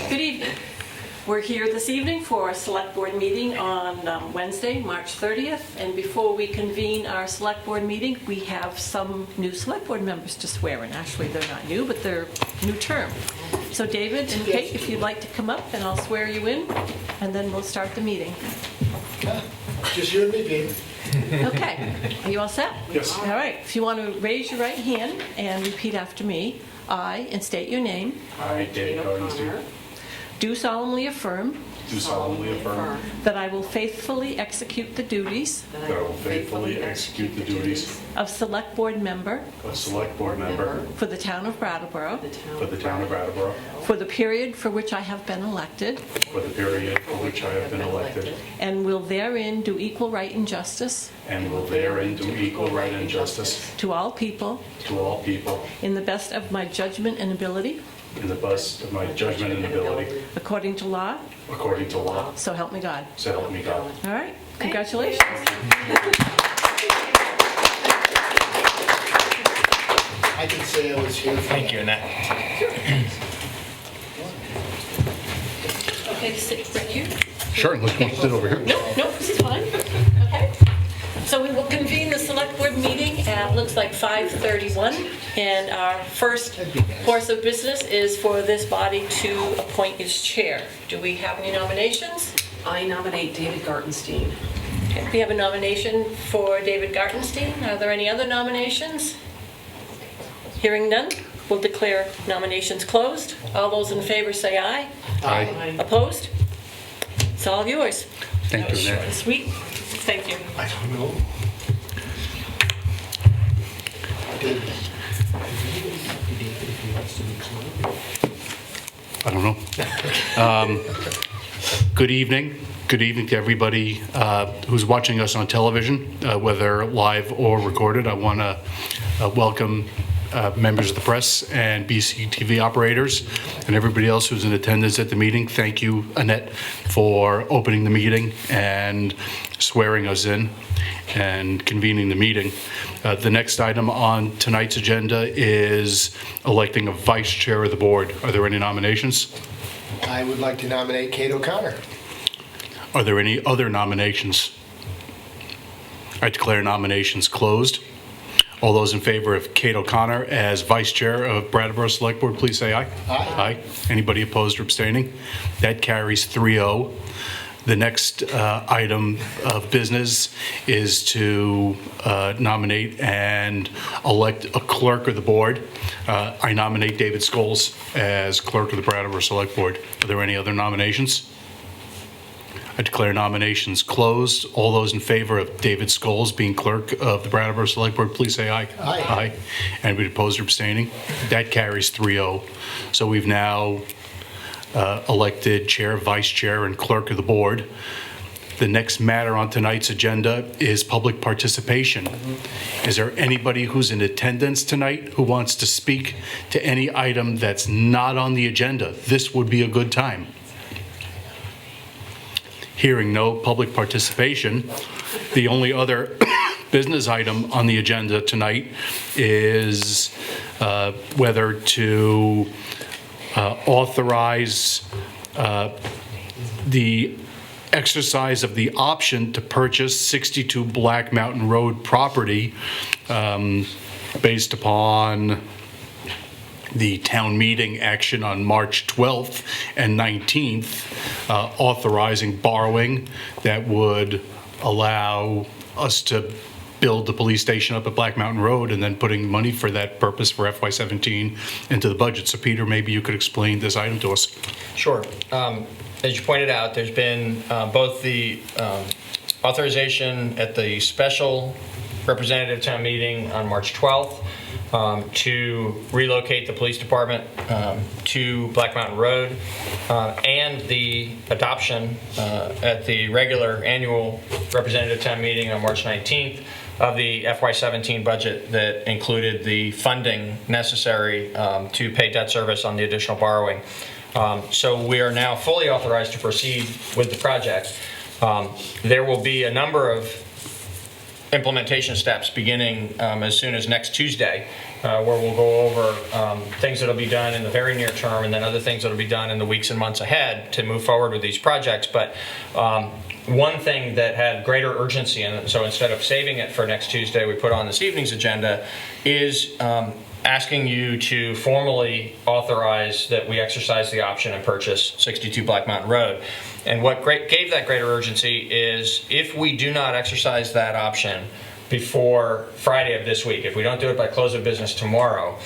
Good evening. We're here this evening for a select board meeting on Wednesday, March 30th. And before we convene our select board meeting, we have some new select board members to swear in. Actually, they're not new, but they're new term. So David and Kate, if you'd like to come up and I'll swear you in, and then we'll start the meeting. Just you and me, Pete. Okay. Are you all set? Yes. All right. If you want to raise your right hand and repeat after me, I, and state your name, I, David Gardenstein, do solemnly affirm do solemnly affirm that I will faithfully execute the duties that I will faithfully execute the duties of select board member of Select Board member for the town of Brattleboro for the Town of Brattleboro for the period for which I have been elected, for the period for which I have been elected, and will therein do equal right and justice and will therein do equal right and justice to all people to all people in the best of my judgment and ability, in the best of my judgment and ability, according to law, according to law, so help me God. so help me God. All right. Congratulations. I can say I was here for Thank you, Annette. Okay, sit right here. Sure, unless you want to sit over here. No, this is fine. Okay. So we will convene the select board meeting at, looks like 5:31. And our first course of business is for this body to appoint its chair. Do we have any nominations? I nominate David Gartenstein. Okay, we have a nomination for David Gartenstein. Are there any other nominations? Hearing none, we'll declare nominations closed. All those in favor say aye. Aye. Opposed? It's all yours. Thank That was you, short Annette. and sweet. Thank you. I don't know. David. I don't know. Good evening. Good evening to everybody who's watching us on television, whether live or recorded. I want to welcome members of the press and BC TV operators and everybody else who's in attendance at the meeting. Thank you, Annette, for opening the meeting and swearing us in and convening the meeting. The next item on tonight's agenda is electing a vice chair of the board. Are there any nominations? I would like to nominate Kate O'Connor. Are there any other nominations? I declare nominations closed. All those in favor of Kate O'Connor as vice chair of Brattleboro Selectboard, please say aye. Aye. Aye. Anybody opposed or abstaining? That carries 3-0. The next item of business is to nominate and elect a clerk of the board. I nominate David Scholes as clerk of the Brattleboro Select Board. Are there any other nominations? I declare nominations closed. All those in favor of David Scholes being clerk of the Brattleboro Select Board, please say aye. Aye. Aye. Anybody opposed or abstaining? That carries 3-0. So we've now elected chair, vice chair, and clerk of the board. The next matter on tonight's agenda is public participation. Is there anybody who's in attendance tonight who wants to speak to any item that's not on the agenda? This would be a good time. Hearing no public participation, the only other business item on the agenda tonight is whether to authorize the exercise of the option to purchase 62 Black Mtn Rd property based upon the town meeting action on March 12th and 19th, authorizing borrowing that would allow us to build the police station up at Black Mtn Rd and then putting money for that purpose for FY17 into the budget. So Peter, maybe you could explain this item to us. Sure. As you pointed out, there's been both the authorization at the special representative town meeting on March 12th to relocate the police department to Black Mtn Rd, and the adoption at the regular annual representative town meeting on March 19th of the FY17 budget that included the funding necessary to pay debt service on the additional borrowing. So we are now fully authorized to proceed with the project. There will be a number of implementation steps beginning as soon as next Tuesday, where we'll go over things that'll be done in the very near term and then other things that'll be done in the weeks and months ahead to move forward with these projects. But one thing that had greater urgency, and so instead of saving it for next Tuesday, we put on this evening's agenda, is asking you to formally authorize that we exercise the option and purchase 62 Black Mtn Rd. And what gave that greater urgency is if we do not exercise that option before Friday of this week, if we don't do it by close of business tomorrow,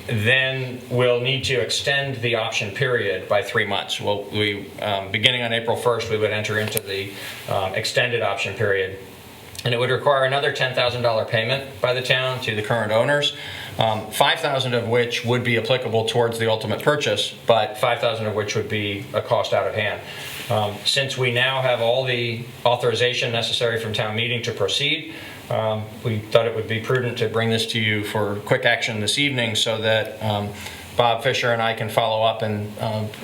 then we'll need to extend the option period by 3 months. Beginning on April 1st, we would enter into the extended option period. And it would require another $10,000 payment by the town to the current owners, $5,000 of which would be applicable towards the ultimate purchase, but $5,000 of which would be a cost out of hand. Since we now have all the authorization necessary from town meeting to proceed, we thought it would be prudent to bring this to you for quick action this evening so that Bob Fisher and I can follow up and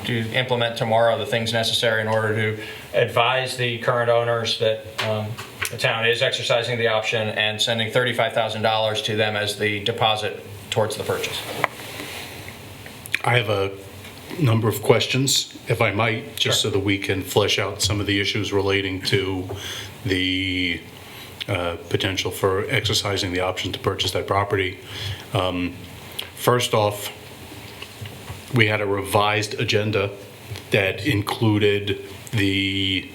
implement tomorrow the things necessary in order to advise the current owners that the town is exercising the option and sending $35,000 to them as the deposit towards the purchase. I have a number of questions, if I might, just so that we can flesh out some of the issues relating to the potential for exercising the option to purchase that property. First off, we had a revised agenda that included the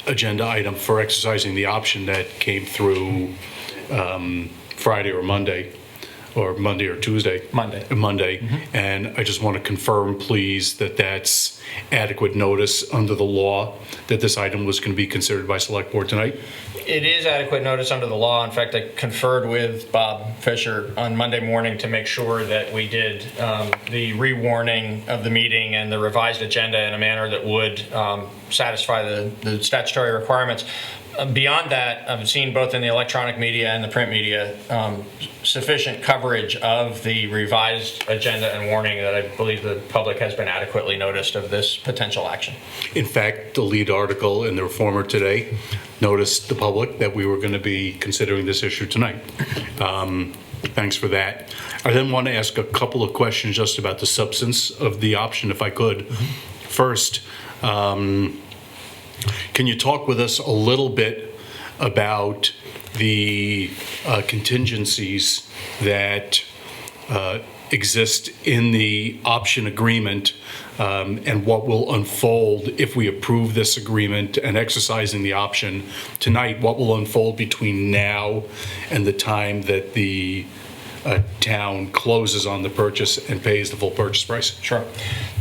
agenda item for exercising the option that came through Friday or Monday or Tuesday. Monday. Mm-hmm. And I just want to confirm, please, that that's adequate notice under the law that this item was going to be considered by Select Board tonight. It is adequate notice under the law. In fact, I conferred with Bob Fisher on Monday morning to make sure that we did the rewarning of the meeting and the revised agenda in a manner that would satisfy the statutory requirements. Beyond that, I've seen both in the electronic media and the print media sufficient coverage of the revised agenda and warning that I believe the public has been adequately noticed of this potential action. In fact, the lead article in the Reformer today noticed the public that we were going to be considering this issue tonight. Thanks for that. I then want to ask a couple of questions just about the substance of the option, if I could. Mm-hmm. First, can you talk with us a little bit about the contingencies that exist in the option agreement and what will unfold if we approve this agreement and exercising the option tonight? What will unfold between now and the time that the town closes on the purchase and pays the full purchase price? Sure.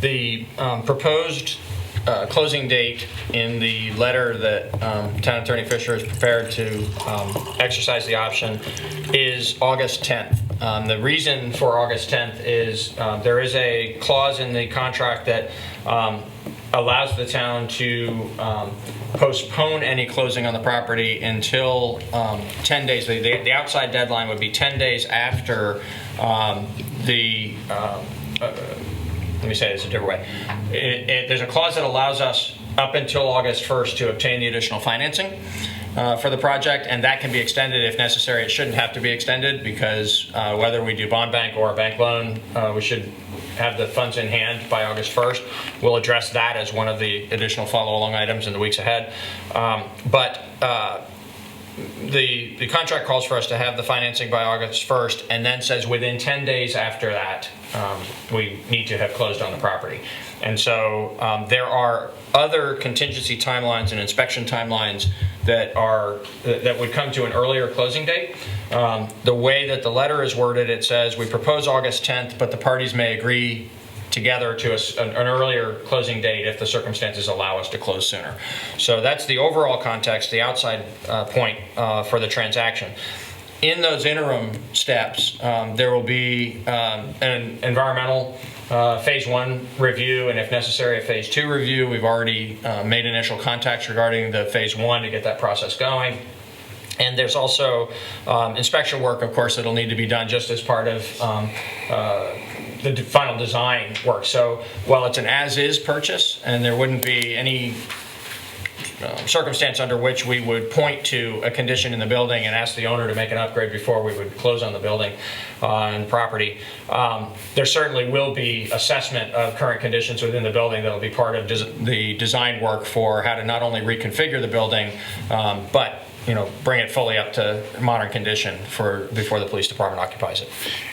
The proposed closing date in the letter that Town Attorney Fisher is prepared to exercise the option is August 10th. The reason for August 10th is there is a clause in the contract that allows the town to postpone any closing on the property until 10 days. The outside deadline would be 10 days after let me say this a different way. There's a clause that allows us up until August 1st to obtain the additional financing for the project, and that can be extended if necessary. It shouldn't have to be extended because whether we do bond bank or a bank loan, we should have the funds in hand by August 1st. We'll address that as one of the additional follow-along items in the weeks ahead. The contract calls for us to have the financing by August 1st and then says within 10 days after that we need to have closed on the property. And so there are other contingency timelines and inspection timelines that would come to an earlier closing date. The way that the letter is worded, it says we propose August 10th, but the parties may agree together to an earlier closing date if the circumstances allow us to close sooner. So that's the overall context, the outside point for the transaction. In those interim steps, there will be an environmental phase 1 review, and if necessary, a phase 2 review. We've already made initial contacts regarding the phase 1 to get that process going. And there's also inspection work, of course, that'll need to be done just as part of the final design work. So while it's an as-is purchase and there wouldn't be any circumstance under which we would point to a condition in the building and ask the owner to make an upgrade before we would close on the building and property. There certainly will be assessment of current conditions within the building that will be part of the design work for how to not only reconfigure the building, but bring it fully up to modern condition before the police department occupies it.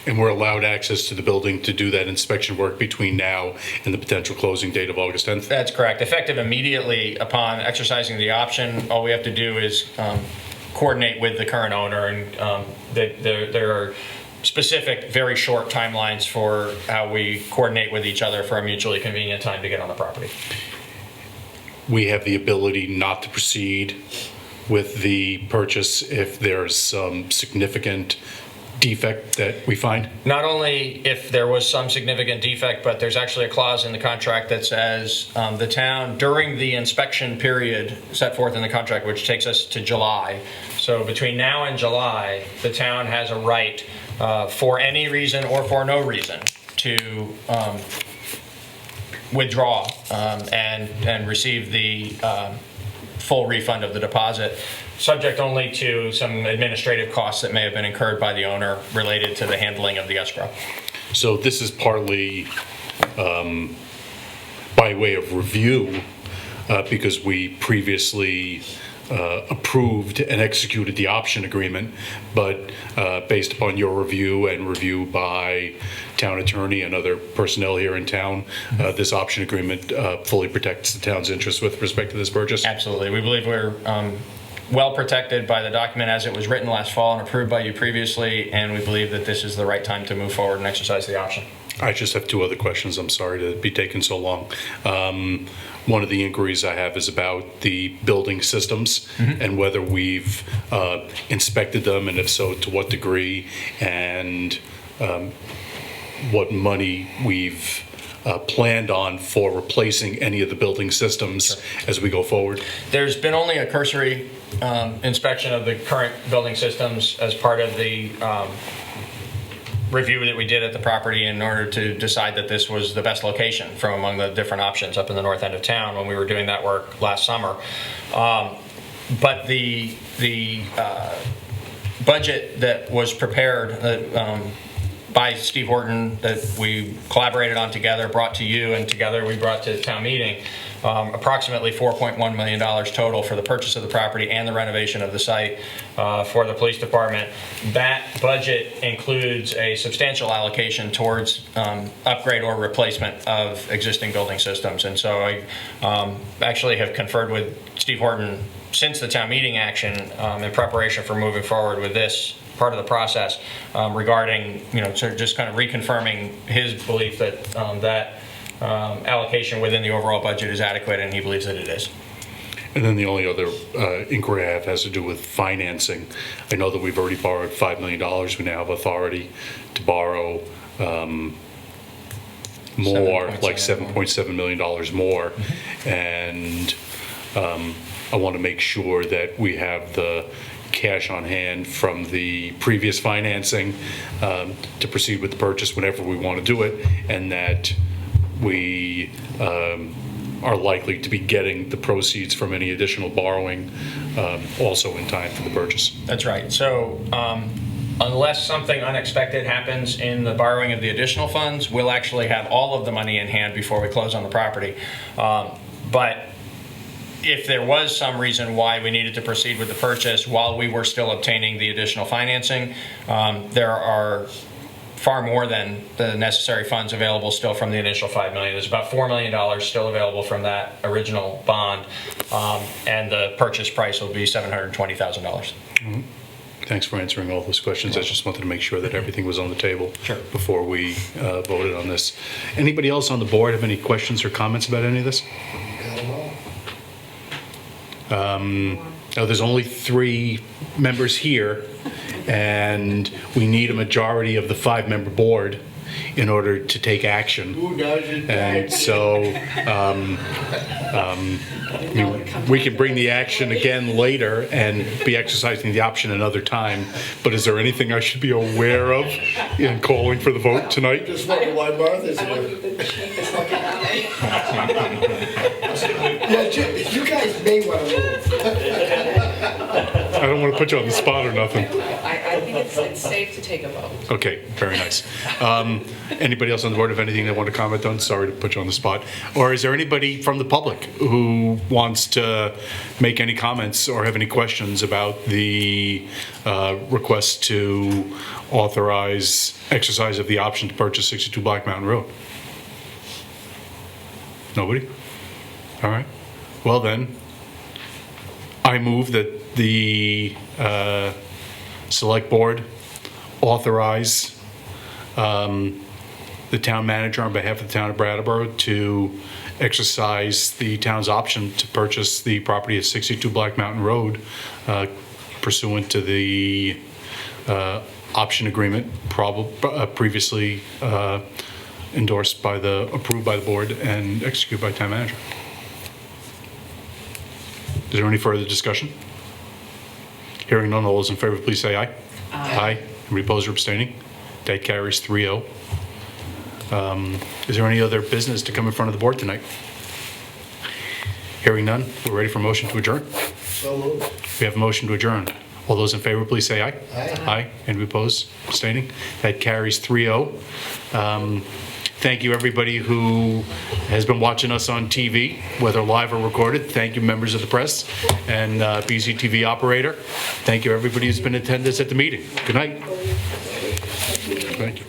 And we're allowed access to the building to do that inspection work between now and the potential closing date of August 10th? That's correct. Effective immediately upon exercising the option, all we have to do is coordinate with the current owner, and there are specific, very short timelines for how we coordinate with each other for a mutually convenient time to get on the property. We have the ability not to proceed with the purchase if there's some significant defect that we find? Not only if there was some significant defect, but there's actually a clause in the contract that says the town, during the inspection period set forth in the contract, which takes us to July, so between now and July, the town has a right for any reason or for no reason to withdraw and receive the full refund of the deposit, subject only to some administrative costs that may have been incurred by the owner related to the handling of the escrow. So this is partly by way of review, because we previously approved and executed the option agreement, but based upon your review and review by town attorney and other personnel here in town, this option agreement fully protects the town's interests with respect to this purchase? Absolutely. We believe we're well protected by the document as it was written last fall and approved by you previously, and we believe that this is the right time to move forward and exercise the option. I just have two other questions. I'm sorry to be taking so long. One of the inquiries I have is about the building systems and whether we've inspected them, and if so, to what degree, and what money we've planned on for replacing any of the building systems as we go forward. There's been only a cursory inspection of the current building systems as part of the review that we did at the property in order to decide that this was the best location from among the different options up in the north end of town when we were doing that work last summer. But the budget that was prepared by Steve Horton, that we collaborated on together, brought to you, and together we brought to the town meeting, approximately $4.1 million total for the purchase of the property and the renovation of the site for the police department. That budget includes a substantial allocation towards upgrade or replacement of existing building systems. And so I actually have conferred with Steve Horton since the town meeting action in preparation for moving forward with this part of the process regarding, sort of just kind of reconfirming his belief that that allocation within the overall budget is adequate, and he believes that it is. And then the only other inquiry I have has to do with financing. I know that we've already borrowed $5 million. We now have authority to borrow more, like $7.7 million more. And I want to make sure that we have the cash on hand from the previous financing to proceed with the purchase whenever we want to do it, and that we are likely to be getting the proceeds from any additional borrowing also in time for the purchase. That's right. So unless something unexpected happens in the borrowing of the additional funds, we'll actually have all of the money in hand before we close on the property. But if there was some reason why we needed to proceed with the purchase while we were still obtaining the additional financing, there are far more than the necessary funds available still from the initial $5 million. There's about $4 million still available from that original bond, and the purchase price will be $720,000. Thanks for answering all those questions. I just wanted to make sure that everything was on the table Sure. before we voted on this. Anybody else on the board have any questions or comments about any of this? Now, there's only 3 members here, and we need a majority of the 5-member board in order to take action. Who doesn't? And so we can bring the action again later and be exercising the option another time. But is there anything I should be aware of in calling for the vote tonight? Just wonder why Martha's I here. want to be the chief is looking at me. Now, you guys may want to move. I don't want to put you on the spot or nothing. I think it's safe to take a vote. Okay, very nice. Anybody else on the board have anything they want to comment on? Sorry to put you on the spot. Or is there anybody from the public who wants to make any comments or have any questions about the request to authorize exercise of the option to purchase 62 Black Mtn Rd? Nobody? All right. Well then, I move that the Select Board authorize the town manager on behalf of the town of Brattleboro to exercise the town's option to purchase the property at 62 Black Mtn Rd pursuant to the option agreement previously endorsed by approved by the board and executed by town manager. Is there any further discussion? Hearing none, all those in favor, please say aye. Aye. Anybody opposed or abstaining? That carries 3-0. Is there any other business to come in front of the board tonight? Hearing none, we're ready for motion to adjourn. So moved. We have a motion to adjourn. All those in favor, please say aye. Aye. Aye. Anybody opposed, abstaining? That carries 3-0. Thank you, everybody who has been watching us on TV, whether live or recorded. Thank you, members of the press and BCTV operator. Thank you, everybody who's been in attendance at the meeting. Good night. Thank you.